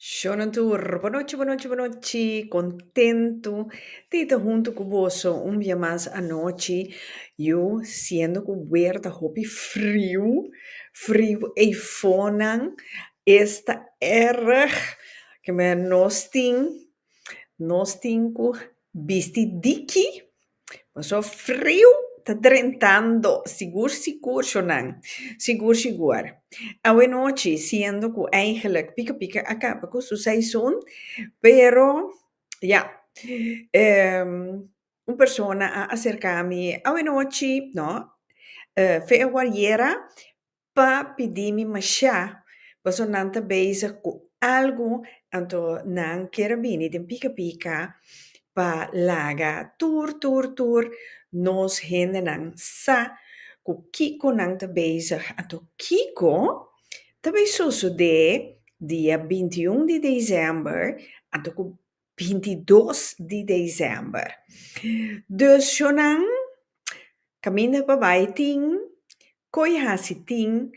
Shonantur, boa noite, boa noite, boa noite. Contento de estar junto com você um dia mais à noite. Eu sendo coberta, roupa frio, frio e fonan. Esta era que me nós tem com vestidiki. Maar zo frio te drentando, sigur, Shonan. Sigur. A noche, siendo que eigenlijk pica acaba con su seizoen, pero ja, una persona a acercarme a noche, no, fe guarriera, pa pedirme masha, was nanta bezig con algo, anto nan kerabini, den pica, pa laga, tour, nos hendenang sa, ku Kiko nang te bezig. Anto Kiko, também susu de dia 21 de dezembro, anto ku 22 de dezembro. Dus Shonang, caminha para baiting, koi hasiting,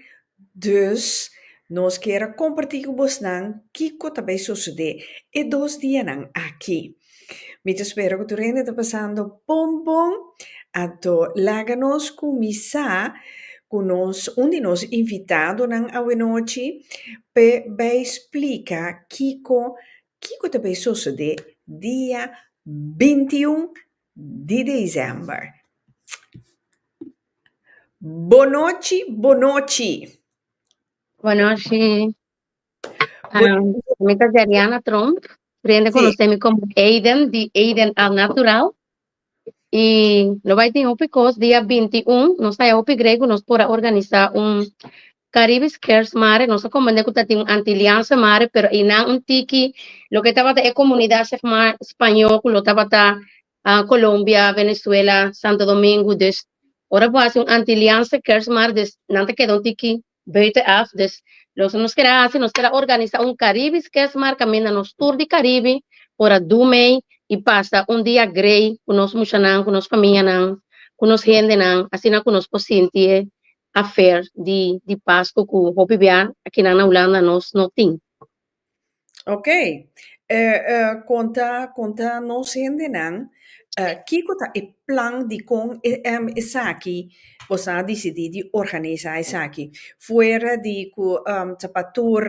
dus nós queira compartilhar com você Kiko também sucede e 2 dias aqui. Me espero que tu rende está passando bom, ato láganos comisa con un de nos invitado nan a noche pe explica Kiko também sucede dia 21 de dezembro. Boa noite. Bueno, sí. Mi nombre es Ariana Trump. Prende conocerme como Aiden, de Aiden al Natural. Y lo vai ter Opicos, dia 21, nós sai Opi Grego, nós para organizar Caribe Cares Mare, nós comandamos que tem Antiliança Mare, pero e não tiki, lo que estava é comunidade espanhol, lo estava Colômbia, Venezuela, Santo Domingo, des ora vou fazer Antiliança Cares Mare, des não te queda tiki buiten af, des nos quer organizar Caribe Cares Mare, caminha nos tour de Caribe, ora do mês e passa dia grey, com nós muxanang, com nós família nang, com nós gente nang, assim na com nós sentir a fer de Páscoa com o bibian aqui na Holanda nós não tem. Ok. Conta nós gente nang, Kiko tá e plan de com aqui, você decidir de organizar isso aqui. Fora de que tapatur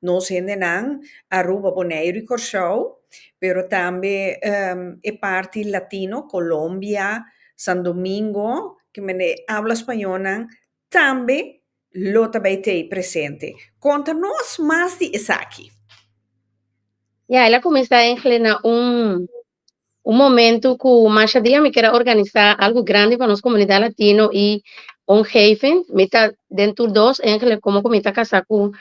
nós gente nang, Aruba, Bonaire e Corchão, pero também é parte latino, Colômbia, San Domingo, que me habla espanhol, também lo também tem presente. Conta-nos mais de isso aqui. Ela começa a inclinar momento que o Masha Dia me quer organizar algo grande para nossa comunidade latino e jefe, me está dentro dos, como me está casar com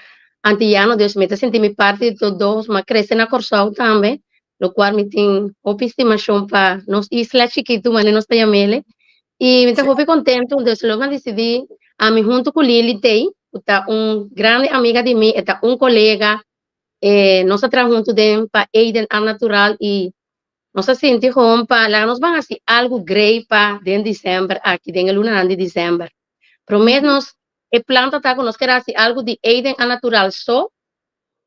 antillano, Deus me está sentindo parte de todos, mas cresce na Corsau também, lo qual me tem estimação para nos isla chiquito, mas nós temos e me está muito contento, Deus logo decidi a mim junto com Lili Tei, está grande amiga de mim, está colega, nós trabalhamos junto para Aiden al Natural e nós sentimos para lá nós vamos fazer algo grande para dezembro aqui dentro luna de dezembro. Prometemos planta tá com nós quer fazer algo de Aiden al Natural só,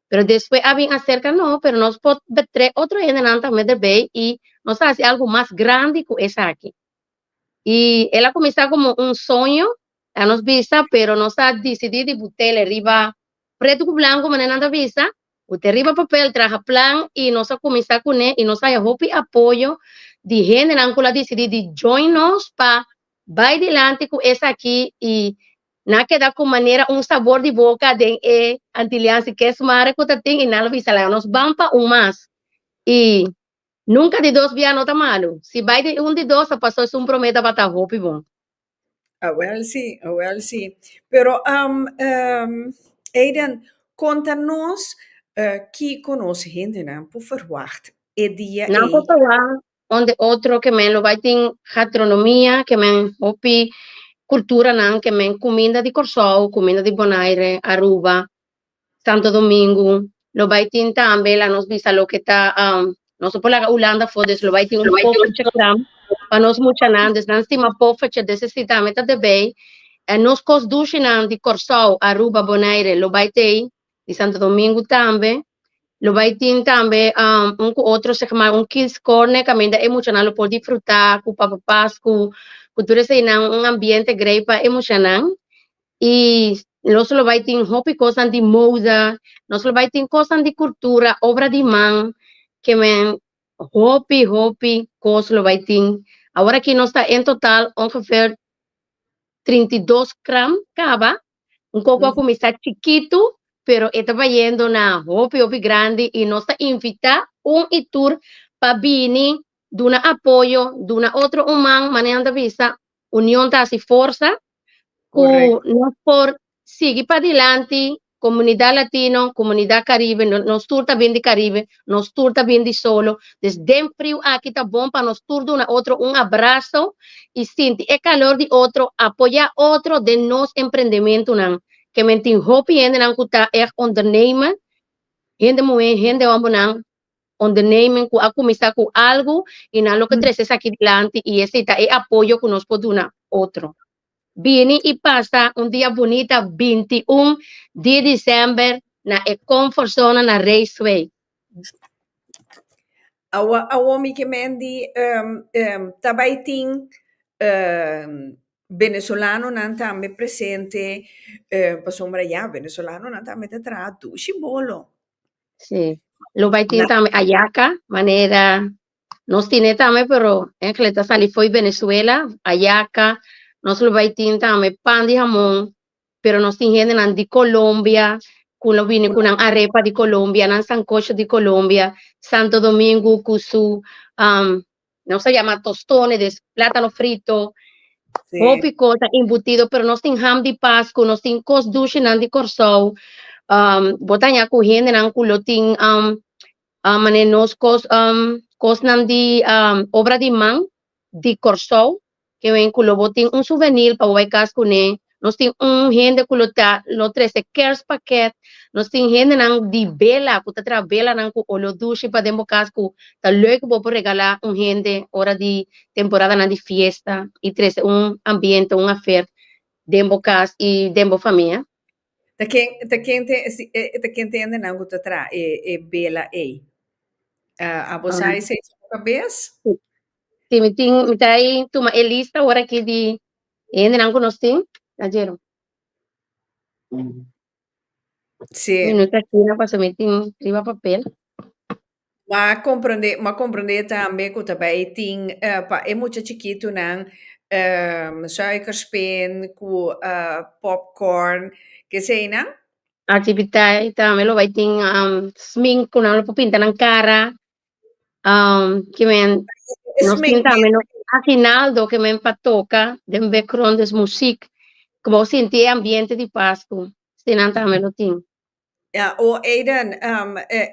pero depois havia acerca não, pero nós pode ter outro Aiden também de bem e nós fazer algo mais grande que essa aqui. E ela começou como sonho, a nos visa, pero nós decidimos de botar arriba preto com branco, mas não visa. Usted arriba papel, traja plan y nos a comenzar con él y nos haya hopi apoyo de gente que decidir de join nos para va adelante con esa aquí y nada que da con manera sabor de boca de antilianza que es mare que tem y nada visa la nos van para más y nunca de dos días no está malo. Si va de de dos pasó es prometa para estar hopi bom. Well, sí. Pero Aiden, conta-nos que conosce gente, não, por verwacht. Não, por falar, onde outro que me lo vai ter gastronomia, que me hopi cultura, não, que me comida de Corsol, comida de Bonaire, Aruba, Santo Domingo, lo vai ter também, lá nos visa lo que está, nós por lá Holanda, fodes, lo vai ter pouco de gram, para nós muita não, nós temos pouco de necessidade de bem, nós cos duche não, de Corsol, Aruba, Bonaire, lo vai ter, de Santo Domingo também, Lo vai ter também outro se chama kids corner, que também é emocional por disfrutar com papás, com tudo isso ambiente grande para emocionar. E não só vai ter coisas de moda, não só vai ter coisas de cultura, obra de mão, que men coisas vai ter. Agora que nós está em total ongeveer 32 gram cada, coco como está chiquito, pero estaba yendo na hopi grande y nos invita un tour para venir de un apoyo de una otro humano manejando visa unión de fuerza que Correcto. nos por seguir para adelante comunidad latino, comunidad caribe, nos tour también de Caribe, nos tour también de solo, desde frío aquí está bom para nos tour de una otro un abrazo y sentir el calor de otro, apoyar otro de nos emprendimiento que mentin hopi en ang kuta ondernemen, gente muy gente vamos nang ondernemen ku ako misa ku algo y na lo que tres es aquí delante y ese está el apoyo que nos puede una otro. Viene y pasa un día bonita 21 de diciembre na Comfort Zone na Raceway. Awa mi que mendi tabaiting venezolano nanta me presente pasombra ya venezolano nanta me tetra tu shibolo. Sí. Lo va a tener también ayaca, manera, nos tiene también, pero en que sali fue Venezuela, ayaca, nos lo va a tener también pan de jamón, pero nos tienen de Colombia, con lo vine con arepa de Colombia, nan sancocho de Colombia, Santo Domingo, Cusú, no se llama tostones de plátano frito, Sí. cosa embutido, pero nos tienen ham de Pasco, nos tienen cos dulce nan de Corsou, botanya kuhin ng kuloting manenos kos nan di obra di mang di Corso que ven kuloboting un souvenir pa way kas kune nos ting un hende kulota lo 13 cares packet nos ting hende nang di vela ku tatra vela nang ku olo dushi pa dembo kas ku ta leuk bo por regalar un hende hora di temporada na di fiesta y 13 un ambiente un affair dembo kas y dembo familia. Da quem entende não que tra e bela ei. A você se cabeça? Sí, mi tai tuma elista ora aqui de ende não conosting, ajero. Sim. Minuto aqui na passa meeting riba papel. Ma compreender também que também tem pa é muito chiquito não suikerspin com popcorn que sei não? Actividade também lo vai ting smink kuna lo pinta ng cara. Que men nos Smink também no afinaldo que men patoca den background des musik. Como sentir ambiente de Pasco. Sinan também lo ting. ja, o Eden,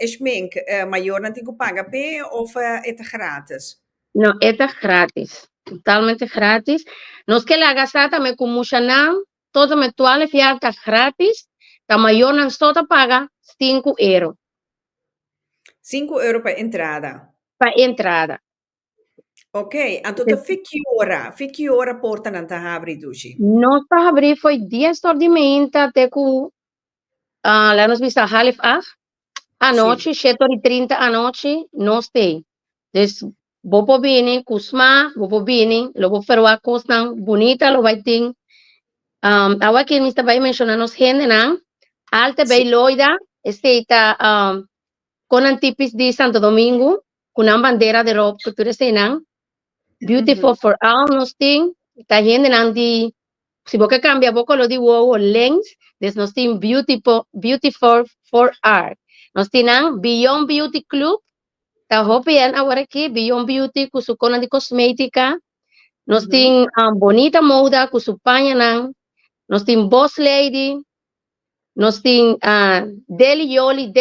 schmink, maior não tem que pagar bem ou é gratis? No, esta es gratis, totalmente gratis. No es que la gasata me con mucha nan, todo me tuale fiata gratis, la mayor nan sota paga 5 euros 5 euro per entrada. para entrada. Ok, então fique hora porta não tá abre dushi. Nós para abrir foi 10 horas de manhã até que lá nos vista half a noite, 7h30 a noite, nós tem. Então, vou vir kusma, vou vir, logo pero a coisa bonita, lo vai ter. Agora que me estava mencionando os gente, não? Alta Bailoida, está con antipis de Santo Domingo, con una bandera de ropa que tú dices, Beautiful for all, nos ting, está gente di, si vos que cambia poco lo di wow lens, des nos ting beautiful for art. Nos tienen Beyond Beauty Club, está hopian ahora aquí, Beyond Beauty, con su cona de cosmética, nos tienen bonita moda, con su paña, nos tienen Boss Lady, nos tienen Deli Jolly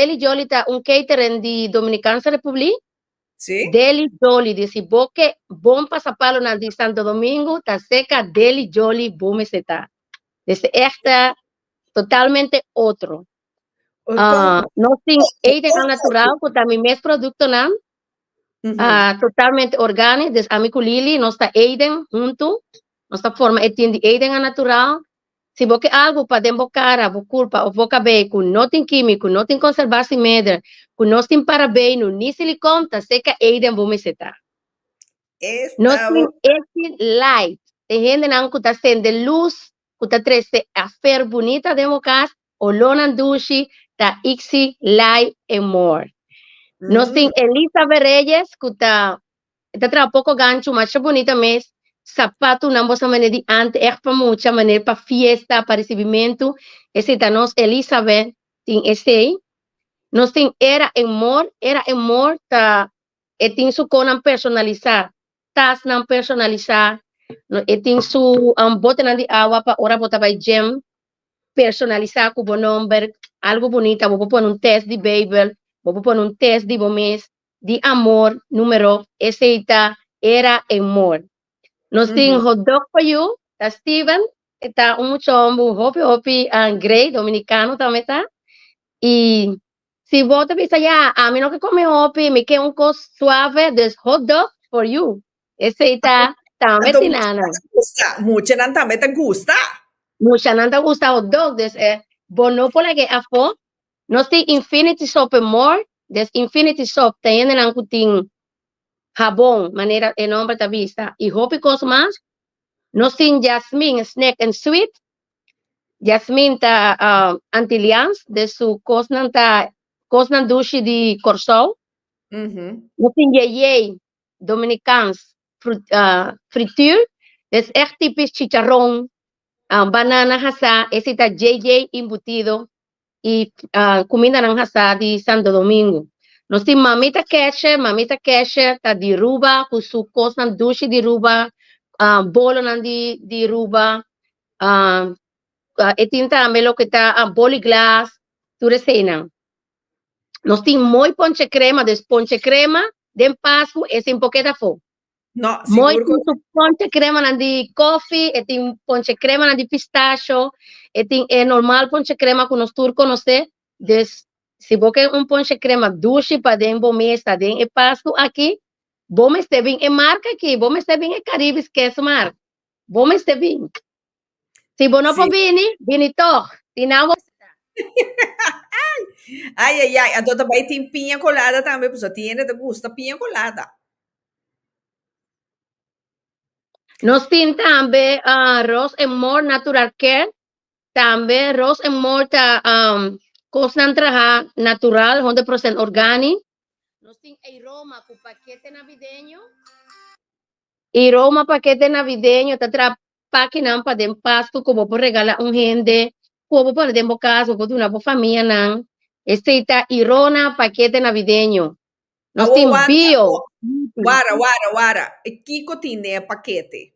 está un catering de Dominicana Republic. Sí. Deli Jolly, dice boque, bom pasapalo na de Santo Domingo, está seca, Deli Jolly, boom, está. Dice esta totalmente otro. No sin Aiden al natural, que también es producto nan, totalmente orgánico, desde amigo Lili, no está Aiden junto, no está forma, tiene Aiden al natural, Se você algo para dentro cara, vou culpa, ou vou caber com não tem químico, não tem conservação média, com não tem parabeno, nem silicone, tá seca, eiden vou me setar. Não tem Estamos. esse light. Tem gente não que tá sendo luz, que tá trece a fer bonita dentro casa, ou lona dushi, tá ixi light e more. Nós tem Elizabeth Reyes, que tá tra pouco gancho, mas bonita mesmo. Sapato não você maneira de ante, é para muita maneira para fiesta, para recebimento. Esse tá nós Elizabeth tem esse aí. Nós tem era amor tá e tem su conan personalizar. Tas não personalizar. E tem su bota na de água para ora botar vai gem personalizar com o número, algo bonito, vou pôr um teste de Babel, vou pôr um teste de mês, de amor, número, esse era amor. Nós temos hot dog for you, tá Steven, tá chombo, hopi, grey, dominicano também tá, e se você pensa, já, a mim não que come hopi, me quer coisa suave, des hot dog for you. Esse também Tanto tem mucha nada. te gusta, mucha nan también te gusta. Mucha nanta gusta hot dog, des bono por que afo, nós tem Infinity Soap more, des Infinity Soap tem na kuting jabón, maneira e nome da vista. E hopi cos mais, nós tem Jasmine Snack and Sweet, Jasmine ta Antillians, de su cosnan dushi de Corsol, nós tem Yeye Dominicans friture, des echt typisch chicharrón, banana hasa, esse tá JJ embutido, y comida naranja de Santo Domingo. Nós temos mamita casher, tá de ruba, com su cosa dulce de ruba, bolo de ruba, e tem também o que tá bolo glass, tudo isso. Nós temos muito ponche crema, de passo, esse um pouquinho da fo. No, seguro que Muito ponche crema de coffee, e tem ponche crema de pistacho, e tem normal ponche crema que nós turcos não sei, se você ponche crema dulce para dentro mesa, dentro e passo aqui, bom este bem é marca aqui, bom este bem é Caribes que é marca, bom este bem. Se bom não sí. vini toch, se não Ay, entonces también tiene piña colada también, pues tiene, te gusta piña colada. nós tem também arroz e more natural care, também arroz e more tá concentrado natural, 100% orgânico. Nós temos aroma com paquete navideño. Aroma paquete navideño, tá tra página para dem pasto, como por regalar gente, como por dem casa, como uma família não. Este tá irona paquete navideño. Nós temos bio. Guara. Kiko tiene paquete.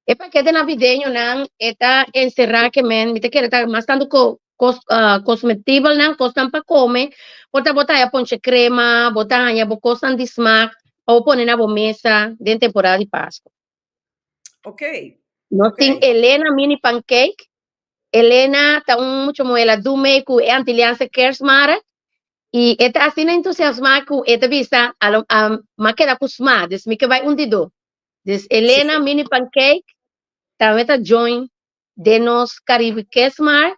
E paquete navideño não está encerrado que men, mite que está mais tanto cosmetível não, costam para comer, botar a ponche crema, botar a costam de smack, ou pôr na mesa de temporada de Páscoa. Ok. Nós tem Helena mini pancake. Helena tá muito moela do meio com antiliança kersmara e está assim entusiasmada com esta vista a maquera com sma, des me que vai dido. Des Helena mini pancake também tá join de nos Caribe Kesmar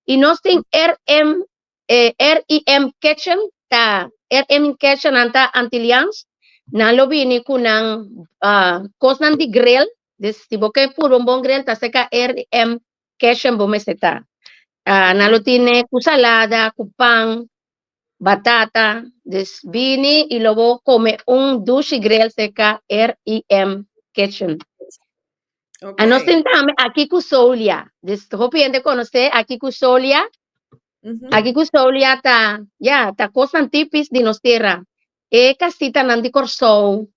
e nós tem RIM Kitchen, tá RIM Kitchen anta antilians na lobby com cosnan de grill, des se você por bom grill tá seca RIM Kitchen bom está. Nalo tiene com salada, com pão, batata, desbini e logo come douche grill seca RIM Kitchen. Okay. Nós tentamos aqui com Solia. Desculpe, conhecer aqui com Solia. Aqui com Solia tá coisa típicas de nossa terra. É casita nan de Corsol,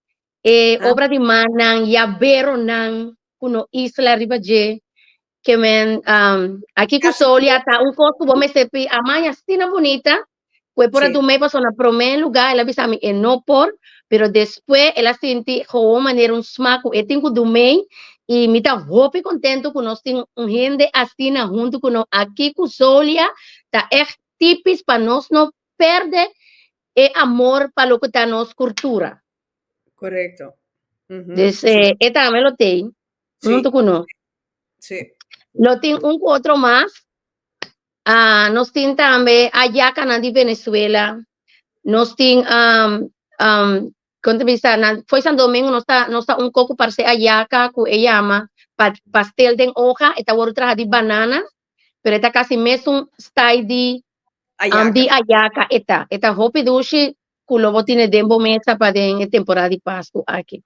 obra de manan, bero nan, kuno isla ribaje. Que men aqui com Solia tá costo bom sepi amanhã sina bonita. Foi por do meio passou na primeiro lugar, ela bisa mi no por, pero después ela senti como maneira smaku, tenho do meio e me tá muito contento que nós temos gente assim junto com nós aqui com Solia, tá típicos para nós não perder amor para o que tá nossa cultura. Correcto. Também lo tem junto com nós. Sí. Lo tengo un otro más. Nos tem também a Yaca de Venezuela. Nós tem quando vista na foi San Domingo nós tá um coco para ser a Yaca que ella ama pastel de hoja eta outra de banana pero eta casi mesmo style Ayaka. de ayaca eta hopi dushi kulobo tiene dembo mesa para den temporada de Pascua aqui.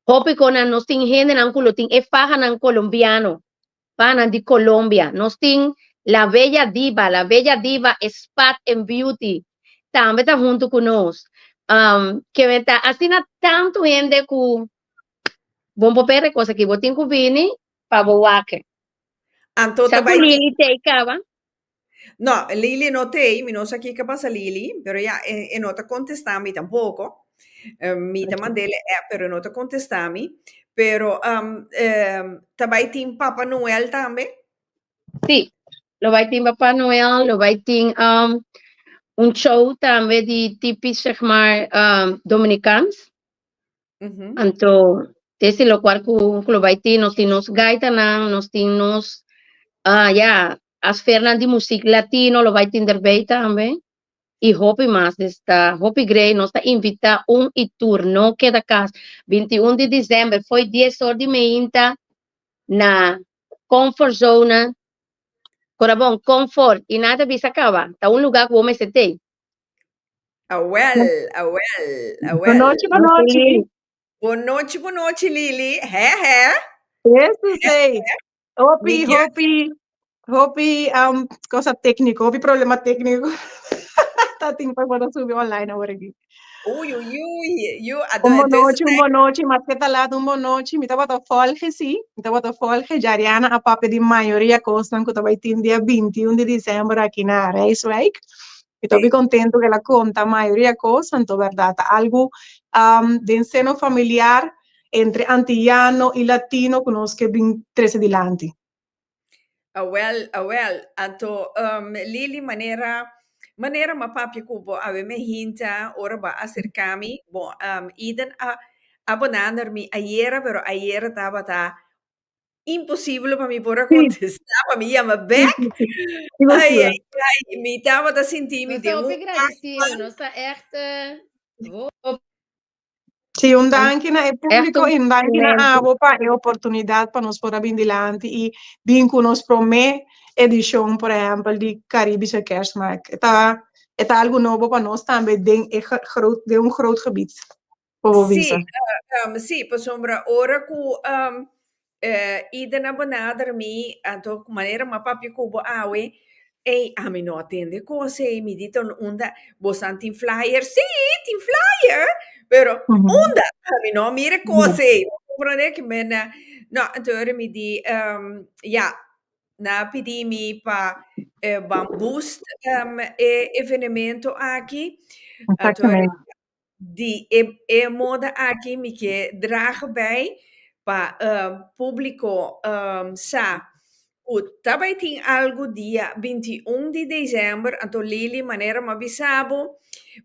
Hopi kona nós tem género kulo tem e faja nan colombiano. Pana de Colombia. Nós tem La Bella Diva Spa and Beauty. Também está junto conosco. Que está assim tanto gente que vamos para coisa que vou ter que vir para boaque. Antota Sabe Lili te cava? No, Lili no te, mi non sa chi che passa Lili, però ja, e non te contestami tampoco. Mi te mandele, però non te contestami. Però, tabai team Papa Noel tambe? Sí, lo vai ter Papá Noel, lo vai ter un show também de tipos, zeg maar, dominicanos. Mhm. Então, esse lo qual que lo vai ter, nós temos gaita, nós temos, ja, as fernas de música latino, lo vai ter daarbij também. E Hopi mais, desta Hopi Grey, nós está invita e tour, não queda casa. 21 de dezembro, foi 10 horas de meia na Comfort Zone. Corabon, Comfort, e nada bisa acaba. Tá um lugar que o homem se tem. Ah, well, ah, well, ah, Boa well. noite, boa Não noite. tem Boa noite, Lili. É, é. Yes, sei. Miguel. Hopi, cosa técnico, hopi problema técnico. Tá tempo para subir online agora aqui. Ui, ui, ui. You, Boa noite, mas que tá lá, boa noite. Me tava folge, sim. Me tava folge, Jariana, a papo de maioria costa, que tava tem dia 21 de dezembro aqui na Raceway. Estou bem contente que ela conta a maioria coisa, então, verdade, algo de ensino familiar entre antillano e latino que nós que bem trece dilante. Ah, well, ah, well. Anto, Lili, manera mapapi kubo ave me hinta ora ba acercami. Bom, iden a abonarmi ayer, pero ayer estaba ta impossível para mim pôr a Sim, contestar, para me chama sim, back. sim, sim. Digo Ai, sua. ai, ai, me estava a sentir, me Nós deu estamos um agradecidos, aspan. nós está Sim, um dankina é echt público um e um dankina a momento. opa é oportunidade para nós pôr bem dilante e bem que nós promete edição, por exemplo, de Caribische Kerstmarkt. Tá algo novo para nós também de um groot gebied. Para Sì, visa. sì, poi sombra ora ku ida na banadar mi anto maneira ma papi kubo awe e a mi no attende cose mi dito unda bosanti flyer sì ti flyer però Uhum. unda a mi no mire Yeah. cose comprende che men no antore mi di ja na pidimi pa bamboost evenemento aqui antore Exatamente. die moda aqui me que dragen bij para público sa o também tem algo dia 21 de dezembro então Lili maneira ma bisabo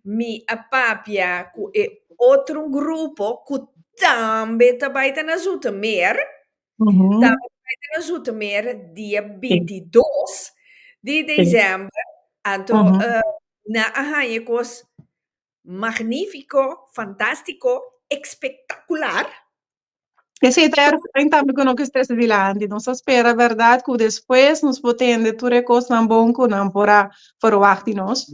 mi apapia com outro grupo que também tá na Zoetermeer Uhum. também tá na Zoetermeer dia Sim, 22 de sim. dezembro então Uhum. na arranhecos magnífico, fantástico, espectacular. Esse é em também que não que esteja dilante. Não se espera, verdade, que depois nos potende tudo é coisa não bom que não para verwachten nós.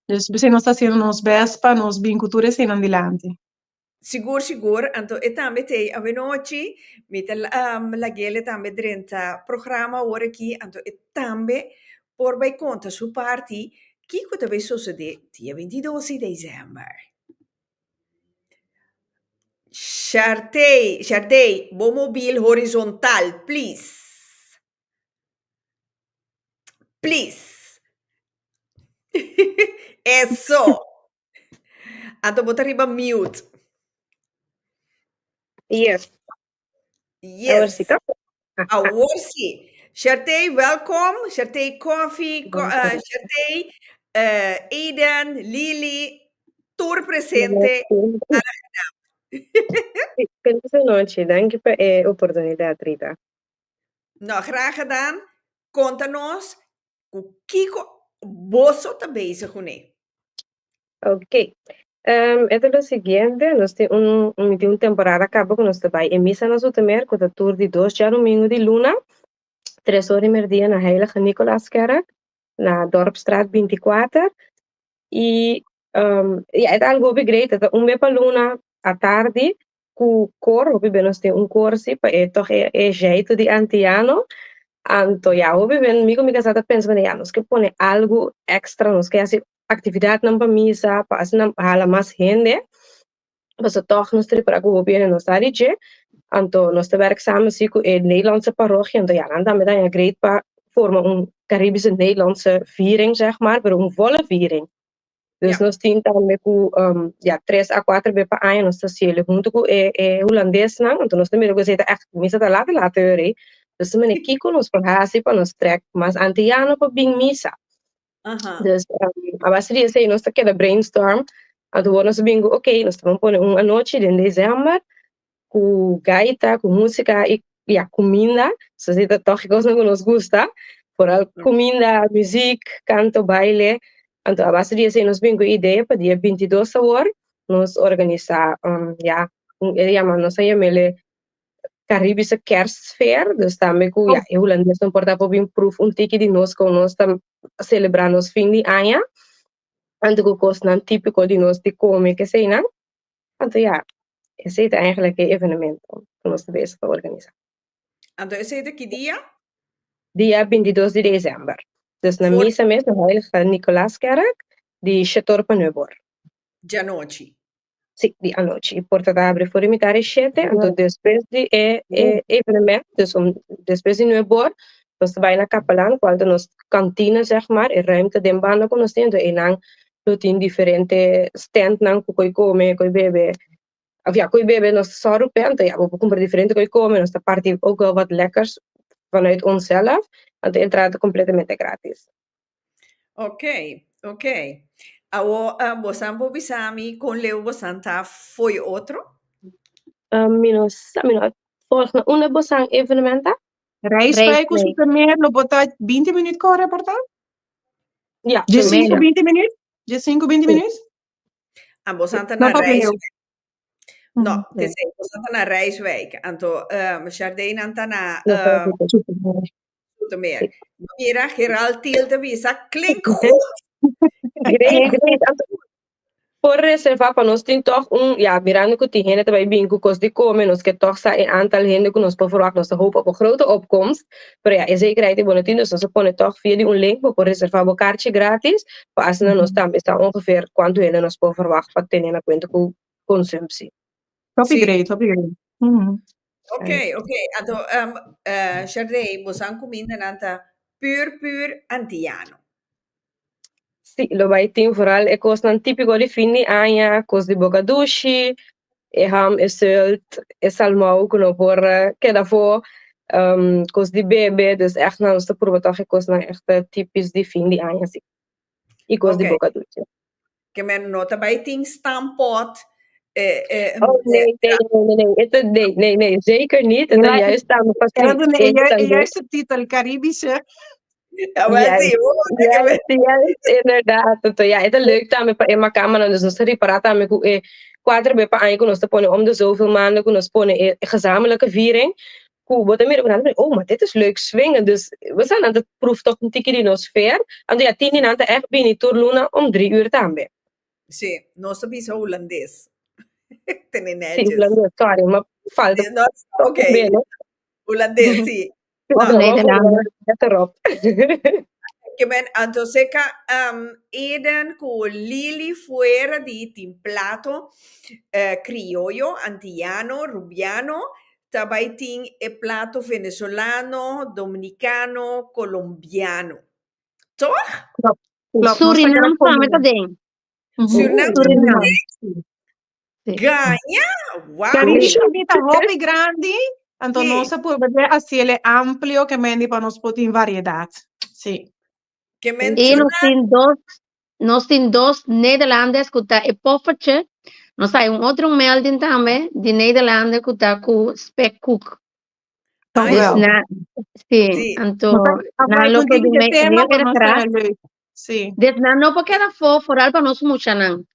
Dus we zijn nog steeds in ons best para nos vinculturen zijn aan dilante. Sigur, sigur. Anto, e também tem a noite, mitel la gele também drenta programa ora aqui, anto, e também por by conta su parti, que que vai suceder dia 22 de dezembro. Chartei, bom mobil horizontal, please. Please. Eso. Anto, bota riba mute. Yes, Yes. ahorita. Aworsi. Shartay, welkom. Shartay Coffee, Shartay, Eden, Lili, tour presente. Penso noche, danke per opportunità, Rita. Nou, graag gedaan. Contanos, Kiko, bozo te bezig hoe. Ok. Esto es lo siguiente, una temporada acaba con nuestro país. Emisa nos temer con el tour de 2 jaar domingo de luna, 3 horas meer dia na Heilige Nicolaaskerk, na Dorpstraat 24. E ja, é algo begrepen, dat pa luna à tarde, com cor, houve bem nós tem corsi, pa toch jeito de antiano. Anto ja, houve bem, amiga sata pensa, ja, nós que pone algo extra, nós que assim atividade não para misa, para assim não hala mais gente, mas toch nós ter para go bem nós ali je, anto nós te werk samen zie com Nederlandse parochie, anto ja, dan met een great pa vormen Caribische Nederlandse viering, zeg maar volle viering. Dus nós tentamos com 3 a 4 vezes por ano nós estamos junto com holandês não, então nós também gostamos de missa da lá hoor. Dus we moeten kijken ons verhaal para nós trek, mas antiano para bem missa. Dus a base disso aí nós tá queda brainstorm, então nós bingo, ok, nós estamos pondo uma noite em dezembro com gaita, com música e comida, so se tá toch coisa que nos gusta, por comida, música, canto, baile. Então, a base disso, nós bingo ideia para dia 22 de horas, nós organizar, nós chamamos Caribische Kerstfeer, dus também com, eu holandês não porta para bem proof tiki de nós com nós tam celebrar nos fim de ano, então com coisa não típico de nós de comer que sei não, então esse é eigenlijk het evenement que nós bezig te organizar. Então, esse é que dia? Dia 22 de dezembro. Dus na missa mesmo, na Heilige Nicolaaskerk, de Chator Panubor. De noite. Sim, de à noite. E porta abre voor imitar as 7, então depois de evenement, dus depois de Nuebor, nós vai na capelão, quando nós cantina, zeg maar, e ruimte de banda com nós tendo, e não tem diferente stand, não, coi come, coi bebe. Coi bebe nós só roepen, então we comprar diferente coi come, nós party ook wel wat lekkers vanuit onszelf, want de entrada completamente gratis. Ok. Awo bosan po bisami con leo bosan ta foi outro? Minus volgende una bosan evenementa. Reiswijk is het meer, lo botar 20 minutos con reportar? Ja. De 5, 20 minutos? De 5, 20 minutos? Bosan ta na Reiswijk. No, Okay. bosan ta na Reiswijk. Anto, Jardijn anta na Zoetermeer. Mira, Gerald Tielde visa, klinkt goed. Great. Por reservar para nós tem toch mirando que tem gente também bem com coisa de comer, nós que toch sai aantal gente que nós podemos nós hoop op een grote opkomst. Maar ja, zekerheid is bonitien, dus nós põe toch via die link voor reservar een kaartje gratis. Para assim nós também está ongeveer quanto ele nós podemos verwachten para ter na conta com consumptie. Toppie great. Ok. Anto, Jardijn, bosan comida nanta puur antiano. Sì, lo vai tin vooral e costa tipico di fini anja, cos di bogadushi, e ham e zult, e salmão que não por que daarvoor, cos di bebe, dus echt nou ons te proeven toch e cos nou echt typisch di fini di anja, sì. E cos di bogadushi. Que men nota bij ting stampot. Nee, zeker niet. En dan juist staan we pas de juiste titel, Caribische. Juist, inderdaad. Ja, het is leuk dat we in mijn kamer, dus ons reparata met 4 bij aan kunnen ons ponen om de zoveel maanden kunnen ons ponen gezamenlijke viering. Wat dan meer oh, maar dit is leuk swingen. Dus we zijn aan het proef toch een tikje in ons sfeer. En ja, 10 in aan de echt binnen toer luna om 3 uur tambe. Sí, no sabes holandês. Sí, holandês, sorry, maar falta. Ok, holandês, sí. Erop. Que men antoseca eden con lili fuera di timplato criollo, antillano, rubiano, tabaitin e plato venezolano, dominicano, colombiano. Toch? Suriname também tá dentro. Suriname. Ganha! Wow! Caribische vita hobby grandi, então nossa por ver assim ele amplio que mendi para nós poder em variedade. Sim. Que men E nós tem dois Nederlanders que tá e poffertje. Nós tem outro melding também de Nederlanders que tá com spekkoek. Toch Ai, Dus wel. sí, sì. anto Maar na wij lo que kunnen me het thema, heel maar erg dat graag. is leuk. Sim. Des na no porque da vooral para nos mucha nan.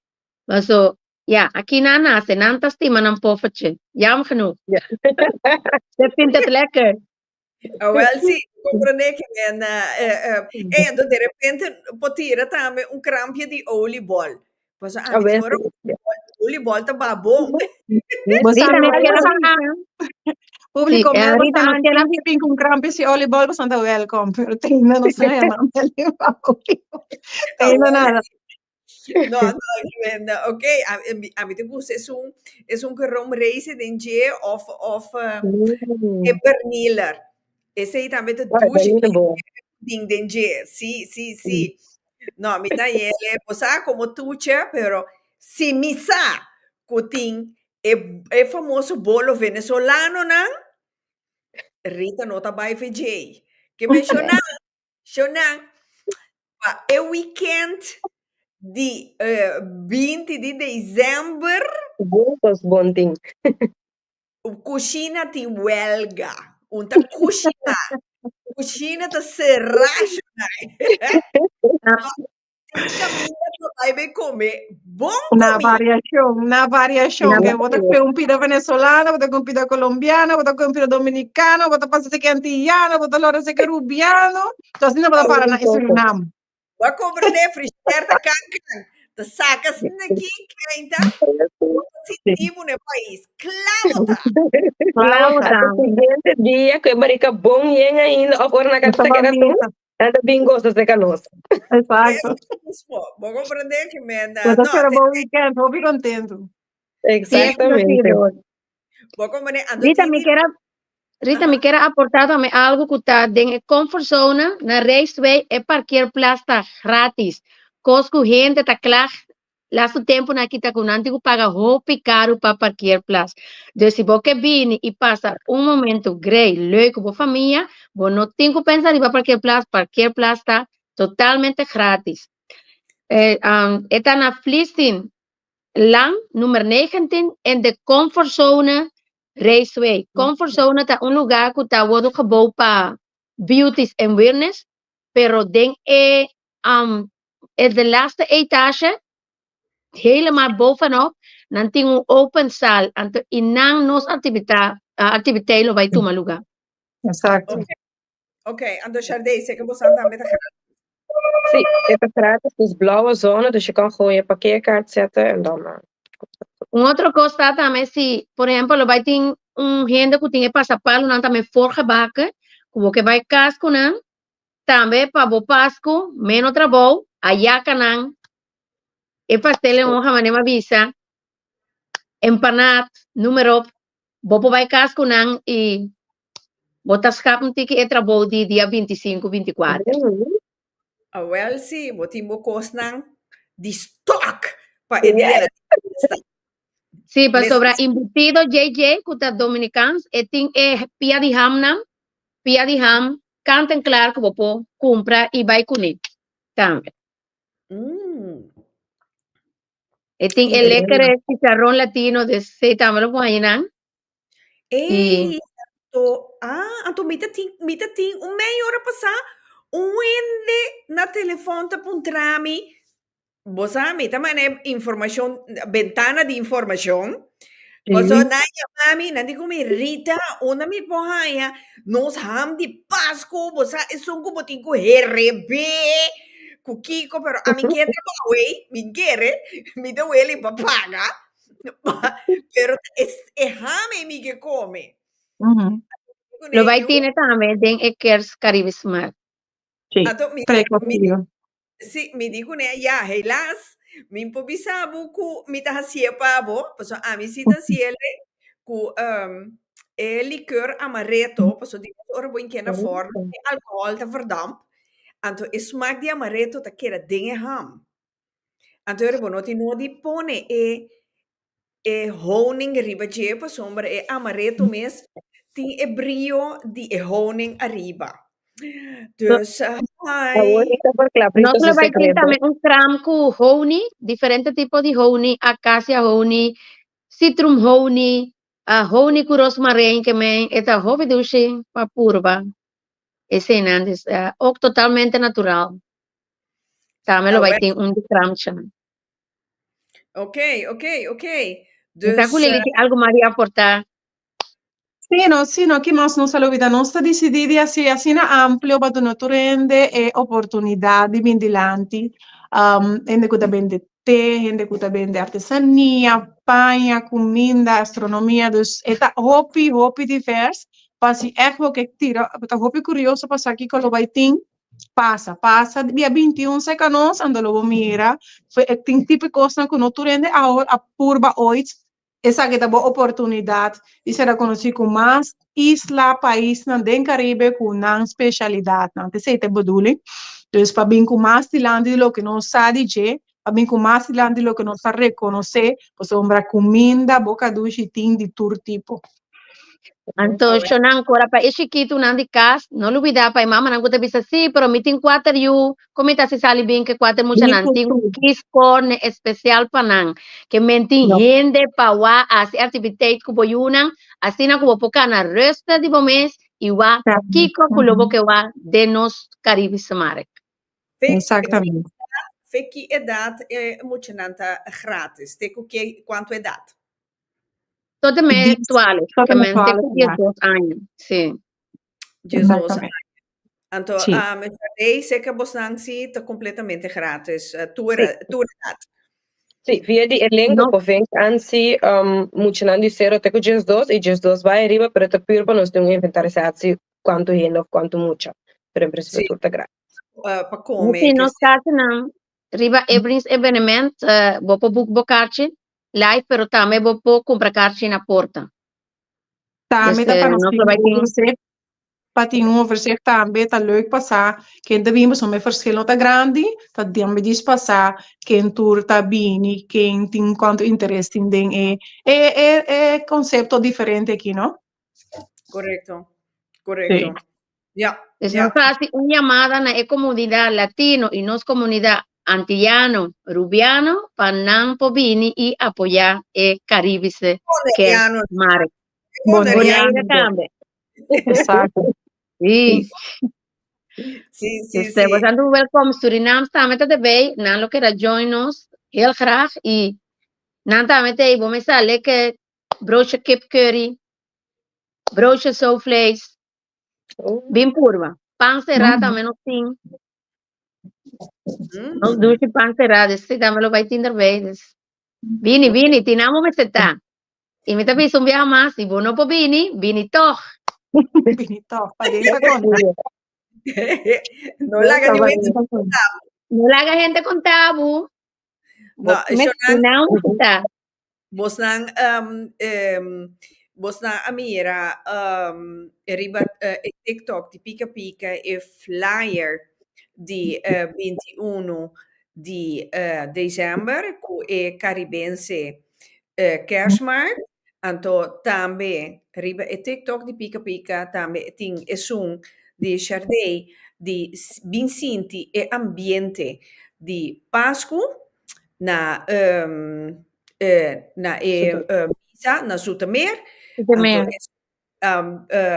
So ja, aqui na nase nan tas tima nan poffertje. Jammer genoeg. Dat vindt het lekker. Ah, well, sì, comprende che e ando de repente potire também krampje di oliebol. Pas A ami ver, fora oliebol tá bom. Basta Rita, nos merk queda público, sí, me Rita, basta nos queda anti pink un krampje si oliebol bastante welcome, pero tengo no sé, ya no tengo nada. No, ok, a mí te gusta, es un carrom race de je perniller. Esse aí também te Vai, douche muito bom. ding dengue. Sí, sí, sí. No, mi ta ele, pues como tuche, pero si mi sa kuting e famoso bolo venezolano na Rita nota by VJ. Que menciona, e weekend di 20 di dezembro, Juntos, bonding. cucina ti huelga. Unta cucina ta serracho. Caminha vai bem comer. Bom Una comida. variación, que vos te comes un pida venezolano, vos te comes un pida colombiano, vos te comes un pida dominicano, vos te pasas que antillano, vos te lo haces que rubiano, entonces no vas para nada, eso es Surinam. Vai compreender frigideira cancan. Te sacas daqui, quenta. Positivo no país. Claro, tá. Claro, Até o seguinte dia, que marica bom e ainda, ou na casa que era tu, anda bem gosta de canosa. Exacto. Vou compreender que me anda. Pues No, eso era buen weekend, vos bien contento. Exactamente. vou compreender. Rita, me queda aportar também algo que está dentro da comfort zone, na raceway, é parquear plaza grátis. Cosco gente tá claro, lá o tempo na kita com antigo paga roupa caro para parquear plaza. Então, se você vem e passa momento great, leuk com a família, você não tem que pensar em parquear plaza está totalmente grátis. Está na Vliesting, Lang, número 19, en de comfort zone Raceway. Comfort zone is un lugar que está gebouwd para beauty and wellness, pero den is de laatste etage, helemaal bovenop, dan tem open zaal, en inang nos activiteiten bij tuma lugar. Exacto. Ok, ando Sharday, sei que você anda met Sim, het is gratis, dus blauwe zone, dus je kan gewoon je parkeerkaart zetten en dan... Outra coisa também, se, por exemplo, vai ter gente que tem que passar palo, não também forja vaca, como que vai casco, não, também para o pasco, menos trabalho, ayaca, não, e pastel em hoja, manema visa, empanado, número, bopo vai casco, não, e botas escapam que é trabalho de dia 25, 24. Ah, well, sim, botimbo cosnan de stock para ediera. Sim, para sobrar embutido JJ, que está dominicanos, e tem pia de ham, não, pia de ham, cantem claro que você compra e vai comer também. E tem lekker chicharrón latino de se também lo põe, não? Ei, anto mita ting meia hora passar ende na telefone ta puntrami. Bosa mita mane informação, ventana de informação. Bosa na mami, nandi kumi Rita, ona mi pohaya, nos ham di Pasco, bosa esung ko boting ko herebe. Kukiko, pero a mi quiere trabajo, mi quiere, mi te huele y papaga. Pero es jame mi que come. Lo vai tiene também den Ekers Caribe Smart. Sí, sí, mi dijo ya, helas, mi improvisabu ku mi tahasia pabo, pues a mi cita ciele ku liqueur amaretto, pues di ora buen kena forma, alcohol te verdamp. Anto smaak di amaretto ta kera dingen ham. Anto ora bonoti no di pone honing riba jepa sombra amaretto mes ti brio di honing arriba. Dus No solo vai ter também creme com honey, diferente tipo de honey, acacia honey, citrum honey, honi kuros mareen que me eta hobby dushi pa purba. Ese nandes, ook totalmente natural. Tamelo Ah, vai wel, ter de kramsje. oké. Então, Dus, Lili, algo mais a aportar? Sì, no, che mas non sa la vita nostra decidere assim na amplo para non rende e opportunità di vindilanti. Gente que vende té, gente que vende artesania, panha, comida, astronomia, dus eta hobby divers. Pasi echt wel kijk tira, eta hobby curioso pas aqui que lo vai ting. Passa, dia 21 secanos, ando lo mira, foi ting tipo coisa que não rende a purba ooit. Essa que é boa oportunidade de ser reconhecido com mais isla, país não den Caribe com não especialidade, não. Essa é a bedoeling. Dus para bem com mais de land lo que não sabe dizer, para bem com mais de land lo que não sabe reconhecer, pues ombra comida, boca duche ting de todo tipo. Então, ah, eu não ancora para esse chiquito não de casa, não olvidar para mama não gosta de sim, pero me tem quatro you, como está se sale bem que quatro muita Bem não tem cultura. kiss corner especial para não, que me tem No. gente para wa as atividade que boiuna, assim na como pouca na resta de mês e wa kiko kulobo que wa de nos Caribe Samare. Exatamente. que idade moet je dan gratis? Quanto idade? Todo me atuales, que me tem Totalmente 18 anos, sim. Jesus. Exatamente. Então, Sim. eu sei que você não se está completamente grátis. Sim. Tua idade. Sì, via di elenco, No, poi anzi, mucinando zero, te dias dos, e dias dos vai arriba, pero te purba nós temos que inventarizar quanto renda, quanto mucha, pero em princípio Sim, tudo é grátis. para no, comer. sim, nos casos não. Riba Ebrins evenement, vou para book bocarche, live, pero também vou para comprar carche na porta. Daarmee Dus dat kan ons nós ding vai ter overzicht. Pating overzicht daarmee dat leuk passar. Que de vimos uma verschil tá grande, dat de diz passar quem tour tá bini, quem tem quanto interesse em ding é conceito diferente aqui, não? Correcto. Sim. Ja, es ja. nos hace una llamada na comunidad latino y nos comunidad antillano, rubiano, panan pobini y apoyar Caribe que es Bonaireano. mare. Bonaireano. Bonaire cambia. Exato. Sí. Sim. Dus we zijn welkom Suriname samen met de bij, na lo que era join ons heel graag y na met de vamos a lekker broodje kip curry, broodje soufflés, bien purva, pan serrata menos 10. Nos duce pan serrata, sí, dámelo vai tinder veces. Vini, tinamo me seta. Y me tapi un viaje más, y vos no po vini toch. Bini toch, pa ding sa konta. No la hagas Pa ni ding sa konta. No la haga gente con tabu. No, Me tinamo me seta. Bosnan Bosnan Amira riba TikTok di Pica Pica e flyer di 21 di dicembre e caribense kerstmarkt. Anto tambe riba e TikTok di Pica Pica tambe ting e sun di Chardey di Vincinti e ambiente di Pascu na misa na Zoetermeer. Anto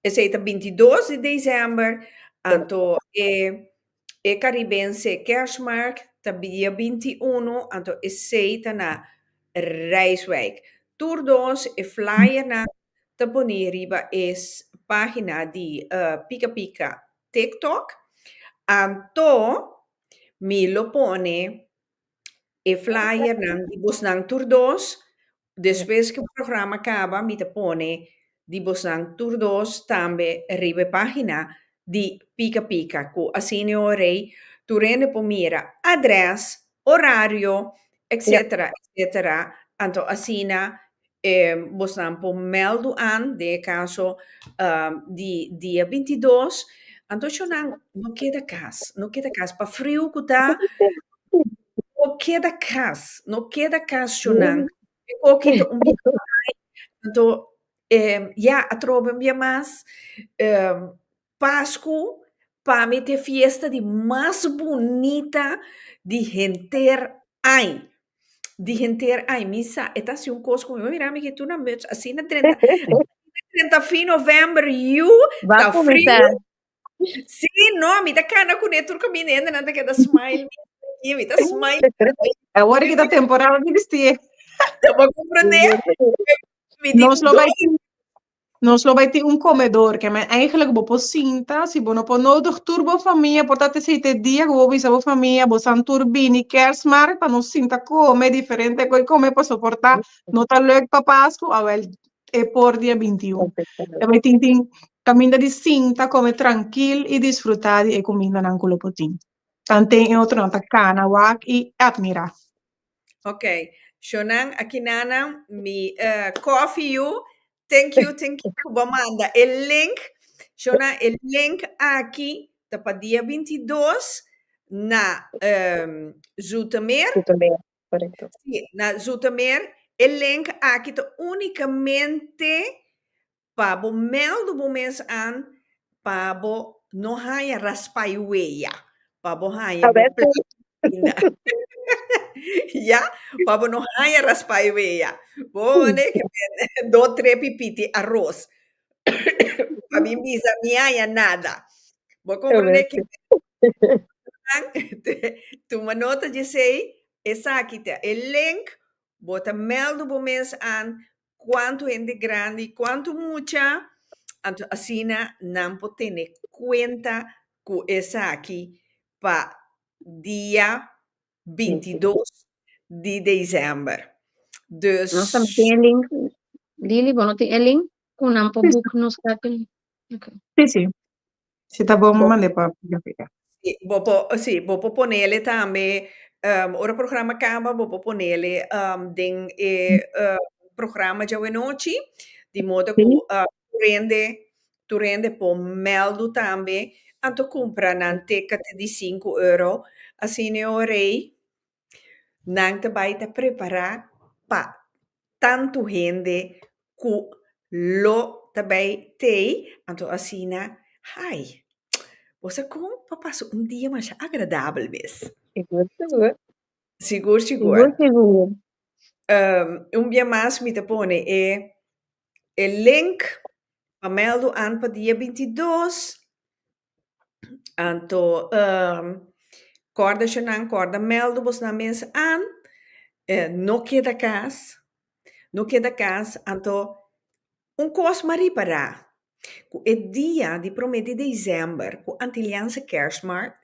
es 22 de dezembro. Anto Caribense Kerstmarkt ta dia 21. Anto seita na Rijswijk. Tour 2 e flyer na te riba es página di Pica Pica TikTok. Anto mi lo pone e flyer di Bosnang Tour 2. Después que el programa acaba, mi te pone di Bosnang Tour 2 tambe ribe página di Pica Pica, cu asinio rei, tu rende pomira adres, horario, etc. Anto asina Bosnang po meldu aan, de caso di dia 22. Anto no queda cas, pa frio kuta, no queda cas, Shonan. Eu quito um então, a trova minha mais Páscoa para mim ter fiesta de mais bonita de gente ai. de gente, ai, missa, esta assim um coisa como, mira, que tu na muts, assim na 30 de novembro, Va a tá frio. comenzar. Sim, não, me dá cana com neto caminhando, nada que dá smile, me dá smile. Agora que tá temporada de vestir. Eu vou compreender, me Nós digo, lo vai ter, nós lo vai ter um comedor, que é eigenlijk bopo cinta, se bono po nodig turbo família, portanto se te dia que vou visar a família, vou san turbini, kersmarkt, para nós cinta come diferente coi come para suportar, não tá leuk para Páscoa, awel é por dia 21. E vai tintin caminha de cinta, come tranquilo e desfrutar e comida nan kulopotin. Tantém é outro nota cana, wak e admirar. Ok, Shonan, aqui nana, me coffee you, thank you, vou mandar o link, Shonan, o link aqui, tá para dia 22, na Zoetermeer, Tú también, correcto. sim, na Zoetermeer, o link aqui tá unicamente para o mel do mês an, para o não haja raspaiueia, para o haja A ver, ya, para não haja raspaiueia. Vou né que do três pipiti arroz. Para mim bisa me haja nada. Vou a ver, compreender que tu uma nota de sei, essa aqui tá o link, bota mel do mês an, quanto gente grande, quanto mucha, assim não pode ter conta com essa aqui para dia 22 de dezembro. Nossa, não Dus, tem link. Lili, bom, não tem link? Com nampo book nos capel. Ok. Sim, sim. Se tá bom, bom, mandei para ficar. sì, vou proponele também, ora programa acaba, vou proponele den programa de noite, de modo que Sim. tu rende po meldo também, anto compra nan ticket de 5 euro, assim ne orei, nan te vai te preparar pa tanto gente ku lo também tem, anto assim ai, você como para passar um dia mais agradável mesmo. seguro, seguro. Seguro, Seguro, seguro. seguro. Um dia mais me te põe o link para meldo aan para dia 22. Anto, corda xanan, corda meldo, vos na mens aan. No queda cas, anto, um cos mari para. É dia de promete de dezembro, com Antilliaanse Kerstmarkt.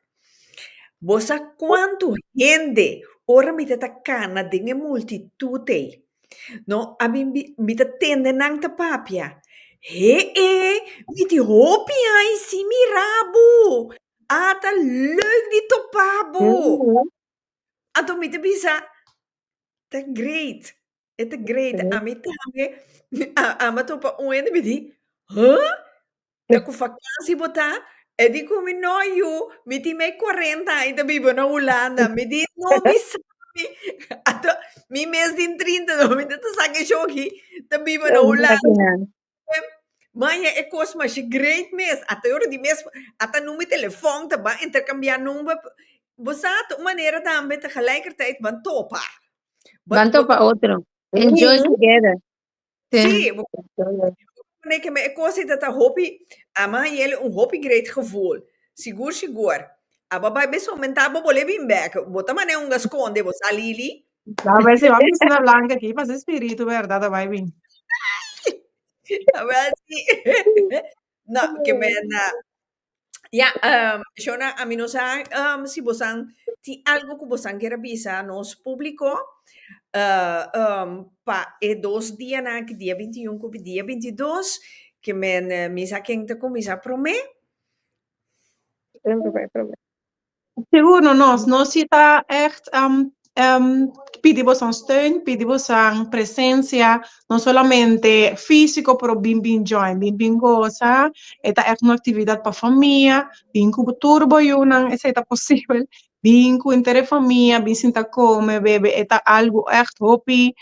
Bosa quanto gente ora mi tata cana dinge multitude. No, a mi ta tende nang ta papia. Mi ti hopi ai si mirabu. Ata leuk di topabu. Mhm. Ato mi te bisa, ta great. Eta great. Mhm. A mi tame, ama topa uende mi di, huh? Da ku vakantie botar, e di come no io, mi ti me 40 e da vivo na Holanda, mi di no mi sabe, ato, mi mes din 30, no mi tata sa che shoki, da vivo na Holanda. Imaginar. Mãe, é coisa mais great mes, até hora de mes, até número telefone, tá bem, intercambiar número, você de maneira também, tegelijkertijd, van topa. Van para otro. Enjoy Mhm. together. Sí. Sim, nee, que me coisa dat hobby, ama ele hobby great gevoel. Seguro, seguro. Aba vai bem aumentar bo bole bem back. Bota mané esconde, bo salili. A ver si vamos a una blanca aquí, para ese espíritu, ¿verdad? Vai vir. Aba si. No, que me na. Ja, Shona, a mim não sabe, se você tem algo que você quer avisar nos público, pa e 2 dias na que dia 21 com dia 22, que me sa quem com me sa promê. Sempre vai pra Seguro, nós está echt pedimos steun, pedimos presencia, no solamente físico, pero bien join, bien goza, esta es una actividad para familia, bien turbo y una, esa está posible, bien entre familia, bien sinta come, bebe, esta algo echt hobby,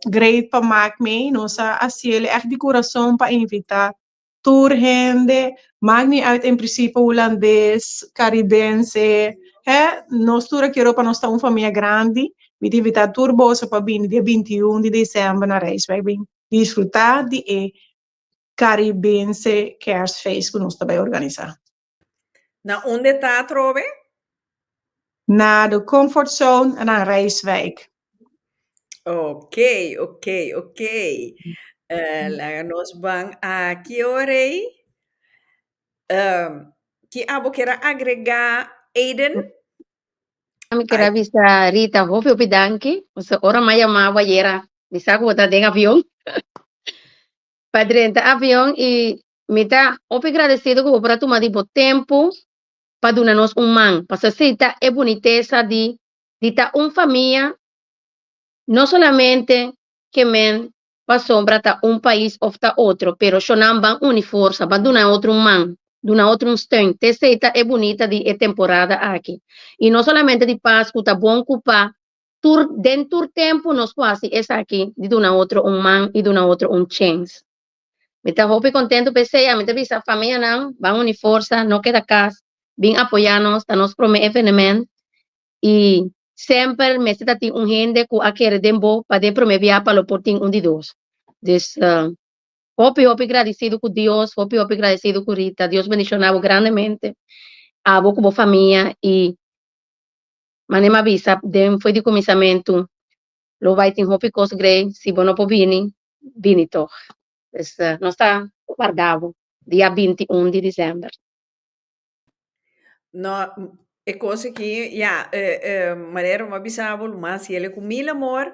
great para maak mee, nos así, echt die coração para invitar, tour gente, maakt niet uit in principe holandês, caribense, nós tour aqui Europa nós estamos uma família grande, We divita turboso para bem dia 21 de dezembro na Rijswijk. Bem, desfrutar de Caribense Kerstfeest que nós também organizar. Na onde está, Trove? Na de Comfort Zone en naar Rijswijk. Ok, ok, ok. Lá nós vamos a que hora? Que abo quer agregar, Aiden? Kami kira bisa Rita hopi hopi danki. Usa ora maya mawa yera. Bisa ko ta deng avião. Padre ta avião e mita hopi agradecido ko para tomar tipo tempo para dar nos man. Para cita é boniteza de ta família não solamente que men passou para país ou outro, pero chonamba força para dar outro man. De uma outra steun. Essa é bonita de temporada aqui. E não somente de Páscoa, tá bom culpa. Dentro do tempo, nós quase essa aqui, de uma outra man e de uma outra chance. Me tá hope contento, pensei, me tá visa família não, vão unir força, não queda casa, bem apoiar-nos, tá nos promete evenement, e sempre me está tem gente que quer dembo para de promover para o portinho de dois. Des, hope agradecido com Deus, hope agradecido com Rita. Deus bendicionava grandemente a boa como família e manema avisa, foi de começamento, lo vai ter hope coisa grande, se você não pode vir toch. Nós está guardado, dia 21 de dezembro. No, é coisa que, maneira uma bisavol, mas ele com mil amor,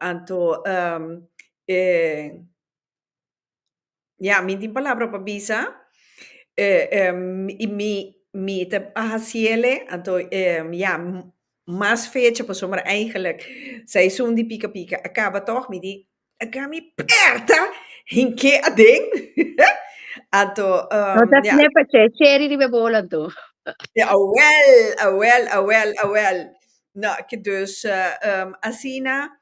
anto, minha palavra para bisa, e mi te ahasiele, anto, mais fecha para sombra eigenlijk, seizoen die pika pika, acaba toch, mi di, acaba perta, in que a ding, anto, Não tá sempre para cherry de bebola, tu. Ja, wel. Nou, dus Asina,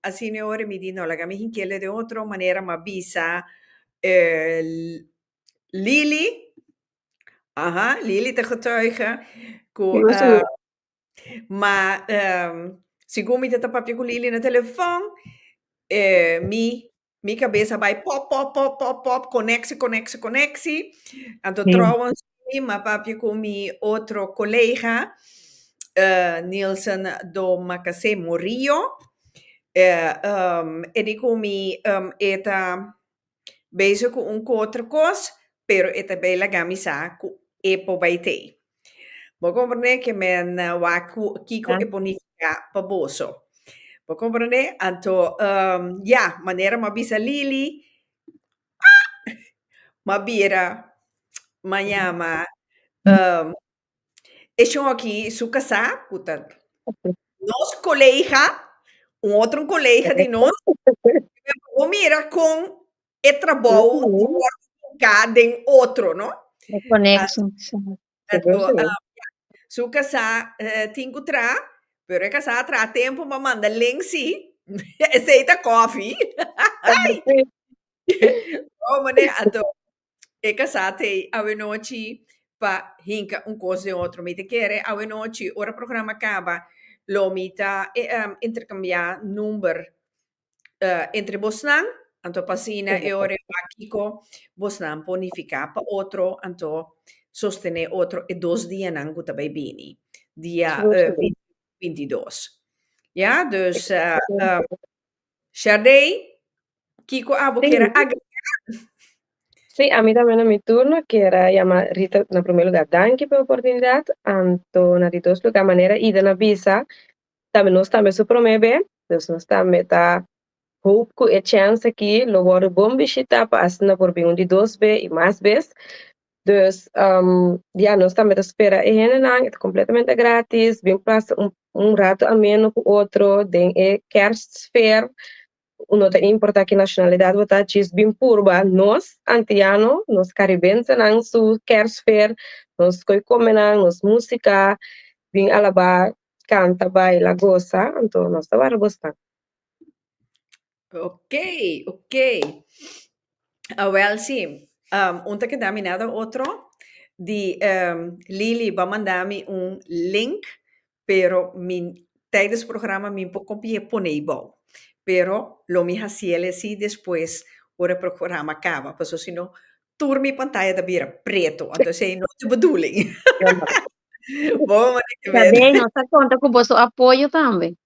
Asina ora mi di no, la mi hinchiele de otra manera ma bisa Lili, Lili te getuigen, maar siccome mi te papje con Lili na telefoon, mi cabeça vai pop, conexie. Anto trouwens, ma papje con mi outro collega, Nielsen do Macasé Morillo, e di come eta bezig con outra coisa, pero eta bela gamisa e po baitei. Vou compreender que men wa kiko e bonifica pa boso. Vou compreender? Anto, maneira ma bisa Lili, ma bira, ma llama, eu aqui, su casa, puta, nos colega, outro colega de nós, mira com e trabalho de outro, não? É conexão. Su casa tingo tra, pero é casa tra tempo ma manda lengsi, aceita coffee. Oh, mané, anto, e casate a noite pa hinka coisa de outro. Me te quer a noite, ora programa acaba, lo mita intercambiar número entre Bosnan, anto pasina e ore Kiko, Bosnan bonificar pa outro, anto sostener outro e 2 dias nangu também bini, dia 22. Ja, dus Sharday, Kiko abo Sí. quer agregar. Sí, a mí también en mi turno, que era llamar Rita, en primer lugar, danke por la oportunidad, Anto, en dos lugar, manera, y de la visa, también nos también su promete, entonces nos también está, hope que chance aqui, lo voy bom visitar para hacer por bien de 2 veces y más veces, dus, nos también espera, y es completamente gratis, bien pasa un rato ameno con otro, de kerstfeer, não tem importa que nacionalidade você diz bem purba nós antiano nós caribenses não su kerstfeer nós come nós música bem alaba canta baila goza então nós tá gostar. Ok. Well, sí. Un que dami nada otro. Di Lili va a mandarme un link pero tijdens het programma min po kopie poneibo. Pero lo mi hacía sí después ora el programa acaba, pues si no, tour mi pantalla de vira preto, entonces no es de bedoeling. Vamos a ver. Também, nossa conta com o vosso apoio também.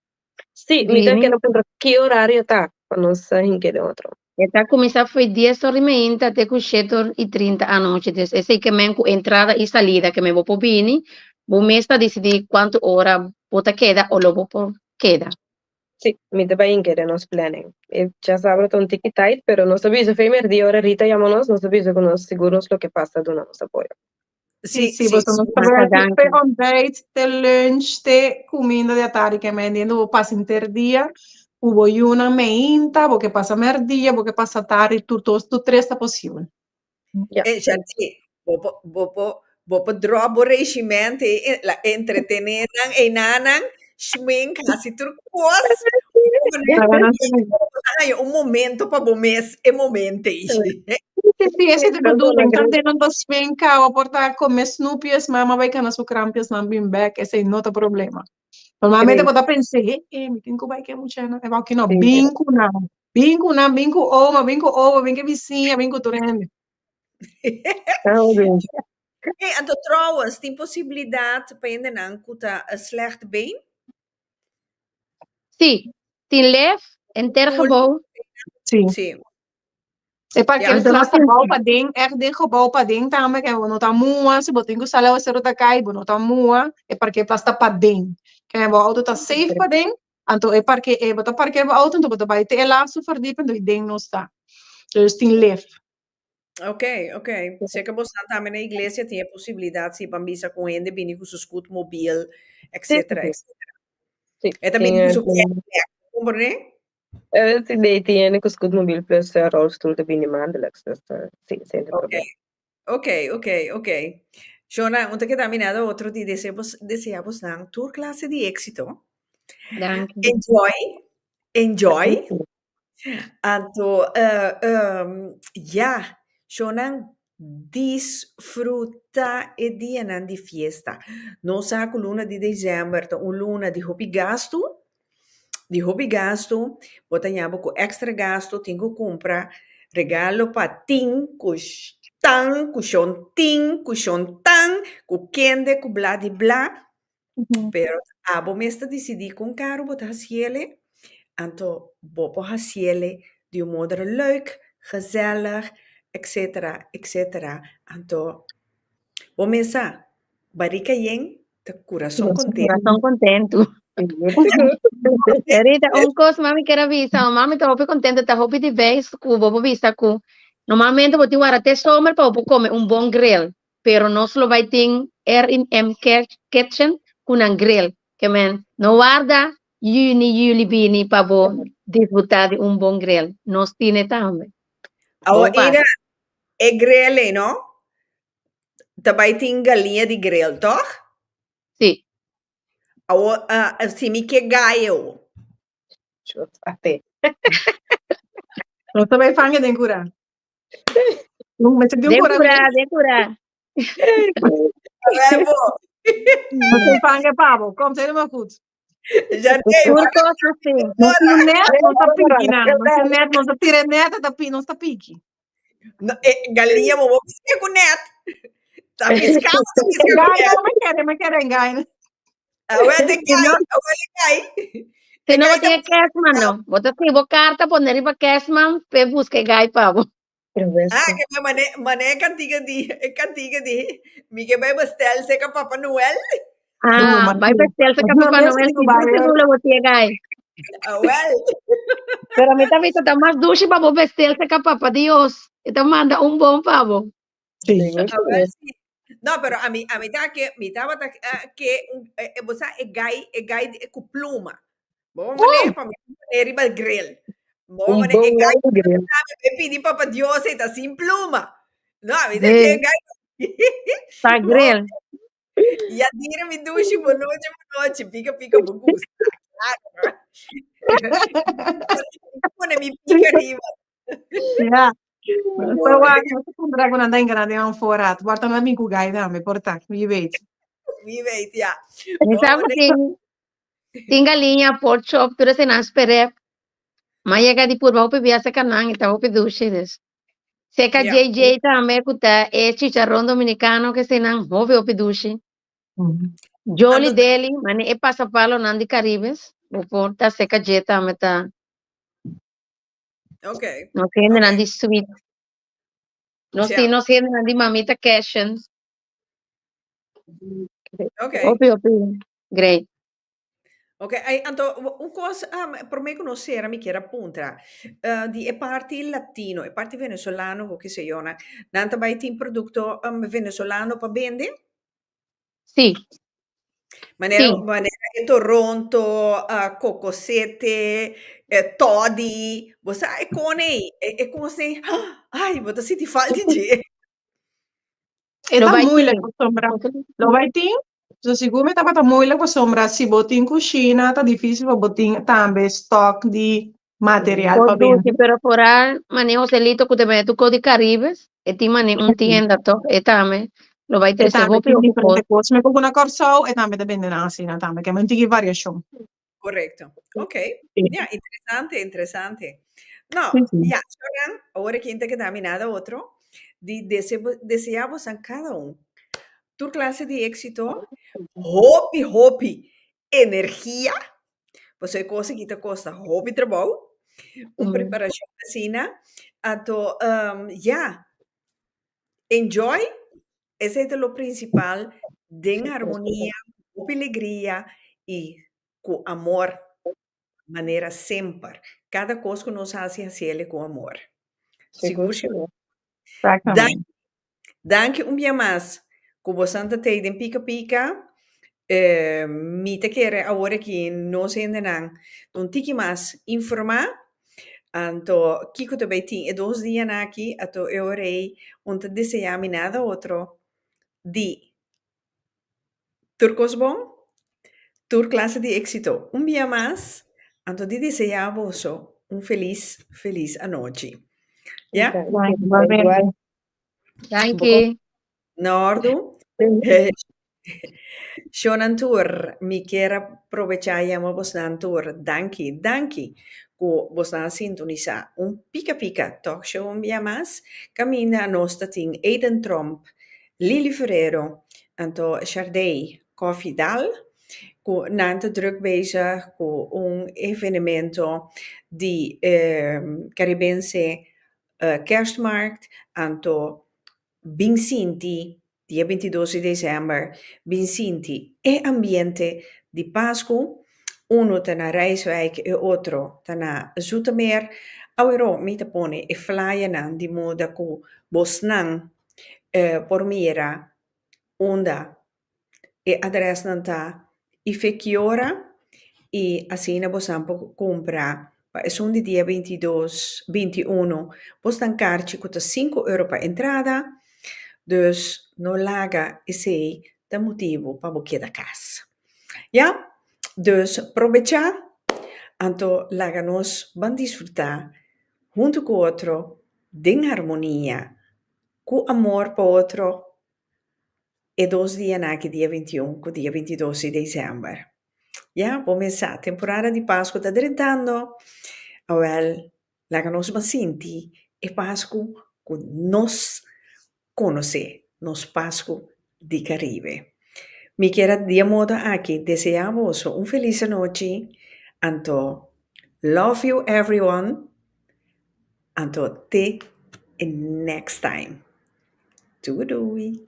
Sí, mira que no por qué horario está, para no saber que de otro. Está começar foi 10h30 até com 7h30 à noite. Esse que me entrada e salida que me vou por bini, vou mesmo decidir quanto hora bota queda ou logo por queda. Sí, mi te va a que nos planen. Ya sabe un tiki tight, pero no se avisa, primer día ahora Rita llámanos, no se avisa con los seguros lo que pasa de nos apoyo. Sim, Sim, você não Massa sabe danke. ter ontbijt, ter lunch, ter comida de tarde que me entiendo, passa interdia, o boiuna me inta, porque passa merdia, porque passa tarde, tu três está possível. Ja. Janti, bopo drobo regimento la entretenenang e nanang schmink hasi turquoise. Momento para o mês é momento. Sim, esse tipo de então de não das venca ou portar comer snoopies, mama vai cana su crampias não bem back, esse não tem problema. Normalmente quando eu pensei, me tenho que vai que mucha não, é que não, bingo não, bingo oma, bingo vizinha, bingo turende. Então, trouwens, tem possibilidade para ainda não cuta slecht been? Sim, tem lef, intergebouw. Sim. Sim. É para que Ja, eles então lá assim, gebouw para ding, de gebouw para ding também, que não tá mua, se botar em sala você não tá cai, não tá mua, é para que pasta para ding. Que o auto tá safe para ding, então é para que botar para que o auto, então botar vai ter lá super deep, então ding não está. Eles têm lef. Ok. Zeker bostan também na igreja tem a possibilidade se bambisa com ele vir com seu escudo mobil, etc. Sí, É também com seu compreende? sí, de tiene que escuchar mobil plus rolstoel de binnen maandelijks, dus sí, sin problema. Ok. Shona, un que también otro día deseamos dar tour clase de éxito. danke. Enjoy. Anto, ja, Shona, disfruta e dia di fiesta. Non sa con luna di dezembro, un luna di hobby gasto. De hobby gasto, botaniamo com extra gasto, tenho que comprar regalo para tim, custan, cushon tan, com kende, com blá de blá. Pero abo mesta decidi com caro botar hasiele, anto bopo hasiele de modo leuk, gezellig, etc. Anto, bo mesa, barika yen, te coração contento. Coração contento. Rita, coisa mami quer avisar, mami tá muito contente, tá muito de vez com o bobo vista com. Normalmente vou te guardar até somer para comer bom grill, pero não só vai ter R&M Kitchen com grill, que men não guarda juni, bini para disfrutar de bom grill. Nós temos também. Agora, é grelha, não? Também tem galinha de grill, toch? Sim. Assim, me que gaio. Até. Não também fanga de cura. Não, mas de cura. Decura. Você fanga pavo, como você não curte. Já tem. Por coisa assim. Não se net, não tá pique, não. Não se net, não se tira net, não está pique. Galinha, vou piscar com neto. Tá piscando, Mas quer enganar. Agora tem gai. Se não tem Cashman, não. Bota assim, vou carta, poner para Cashman, pe busque gai pavo. Que mané cantiga de, me que vai bastel se com Papa Noel. Vai bastel se com Papa Noel, se não le botia gai. Well. Pero a mim também tá mais doce para vou bastel se com Papa Dios. Então manda bom pavo. Sim. No, pero a mí está que, mi estaba que, você é gai com pluma. Vamos mané para mim, riba grill. Vamos mané é gai. Eu pedi para Dios e tá sem pluma. No, a mim tá que é gai. Tá grill. E a dire mi dushi, boa noite, pica, vou gostar. Pone mi pica riba. Ja. Zo waar, ik moet dragen aan denken aan die aanvoorraad. Waar dan heb ik ook gai dan, me porta, je weet. wie weet, ja. Sabe nee. tem galinha, pork chop, tudo assim nas perep. Mas chega de por baixo biasa canang, então o duche des. Seca Ja. JJ também kuta é chicharrón dominicano que se não hove o duche. Mhm. Jolly Ando- deli, mane e pasapalo nandi Caribes. O porta seca jeta meta. Okay. No tiene Okay. nandi sweet. No Ja. si no tiene nandi mamita cashion. Okay. Opi. Great. Ok, un cosa per me conoscere mi chiede appunto di e parti latino e parti venezuelano che se io nanta bai team prodotto venezuelano pa bende Sì, sì. manera e Toronto cocosete todi você sai e come se ai você si ti fa di ge Lo Está vai moeilijk ter. voor sombra. Lo vai ter? So siguro tá bata moeilijk voor sombra. Se botar em cozinha, tá difícil para botar também stock de material para Conduci, vender. pero foral manejo celito que te me tu codi Caribes, e ti mane un tienda to, e tame, lo vai E ter se também hopi tem o diferente cupot. coisas. Mas com uma cor só, e também depende da assim, também. Que é muito variação. corretto ok Sì. ya interesante no Sì, sì. ya ahora quinta que dame nada otro deseamos a cada uno tu clase de éxito, hopi, energía, pues hay cosas que te costa hopi trabajo, una preparación vecina, ya, enjoy, ese es lo principal, den armonía, hopi alegría y con amor, manera siempre. Cada cosa que nos hace hacerle con amor. Seguro. Exatamente. Danke um dia mais. Com bastante tempo em pica-pica. Me te quer agora que não sei ainda não tiki mais informar. Então, Kiko também tem 2 dias aqui, então eu irei onde desejar nada outro de turcos bom, tur classe de éxito. Dia mais, então de desejar a vos feliz a noite. Ja? Igualmente. Thank you. Nordo. Shonan tour, mi quer aprovechar e amo bostan tour. Danke, ku bostan sintoniza. Pica talk show un dia mas. Camina nostra ting Eden Trump, Lili Ferrero, anto Chardey, Coffee Dal. Ku nante druk bezig ku un evenemento di Caribense kerstmarkt, anto Binsinti, dia 22 de dezembro, Binsinti e ambiente di Pascu, uno está na Rijswijk e outro está na Zoetermeer. Awero mi te pone e flyer nan di moda ku bosnan por mira onda e adres nan ta i fecchiora e asina bosampo compra es un di dia 22, 21, bostan carci custa €5 per entrada. Dus no laga ese de motivo para boquia da casa. Ja? Dus aprovecha, anto laga nos van disfrutar junto con otro, en armonía, con amor por otro, e 2 dias aqui, dia 21, com dia 22 de dezembro. Ja, começar a temporada de Páscoa está drittando. Well, laga nos basinti e Páscoa com nos conhecer nos Páscoa de Caribe. Me quero de modo aqui deseamos feliz noite. Anto love you everyone. Anto te next time. Doei.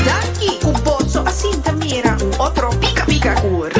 Dagli un pozzo a Sintamira, otro pica pica cur.